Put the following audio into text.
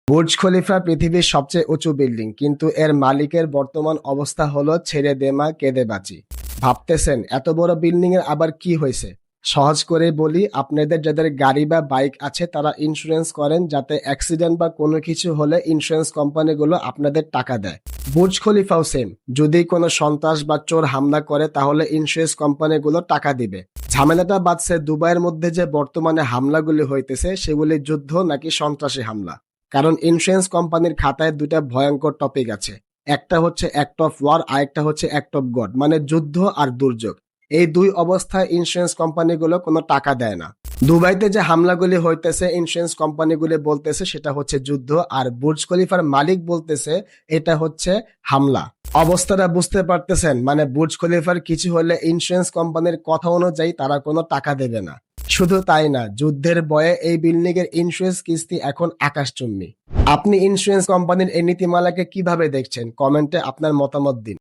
Burj Khalifa পৃথিবীর সবচেয়ে উঁচু বিল্ডিং, কিন্তু এর মালিকের বর্তমান অবস্থা হলো ছেড়ে দে মা কেঁদে বাঁচি। ভাবতেছেন এত বড় বিল্ডিং এর আবার কি হয়েছে? সহজ করে বলি, আপনাদের যাদের গাড়ি বা বাইক আছে তারা ইন্স্যুরেন্স করেন, যাতে অ্যাক্সিডেন্ট বা কোনো কিছু হলে ইন্স্যুরেন্স কোম্পানিগুলো আপনাদের টাকা দেয়। বুর্জ খলিফাও সেম, যদি কোনো সন্ত্রাস বা চোর হামলা করে তাহলে ইন্স্যুরেন্স কোম্পানিগুলো টাকা দিবে। ঝামেলাটা বাঁধছে দুবাইয়ের মধ্যে যে বর্তমানে হামলাগুলি হইতেছে সেগুলি যুদ্ধ নাকি সন্ত্রাসী হামলা। কারণ ইন্স্যুরেন্স কোম্পানির খাতায় দুটা ভয়ঙ্কর টপিক আছে। একটা হচ্ছে অ্যাক্ট অফ ওয়ার, আর একটা হচ্ছে অ্যাক্ট অফ গড, মানে যুদ্ধ আর দুর্যোগ। এই দুই অবস্থায় ইন্স্যুরেন্স কোম্পানিগুলো কোনো টাকা দেয় না। দুবাইতে যে হামলাগুলি হইতেছে ইন্স্যুরেন্স কোম্পানিগুলি বলতেছে সেটা হচ্ছে যুদ্ধ, আর বুর্জ খলিফার মালিক বলতেছে এটা হচ্ছে হামলা। অবস্থাটা বুঝতে পারতেছেন? মানে বুর্জ খলিফার কিছু হলে ইন্স্যুরেন্স কোম্পানির কথা অনুযায়ী তারা কোনো টাকা দেবে না। শুধু তাই না, যুদ্ধের ভয়ে এই বিল্ডিং এর ইন্স্যুরেন্স কিস্তি এখন আকাশচুম্বী। আপনি ইন্স্যুরেন্স কোম্পানির এই নীতিমালাকে কিভাবে দেখছেন? কমেন্টে আপনার মতামত দিন।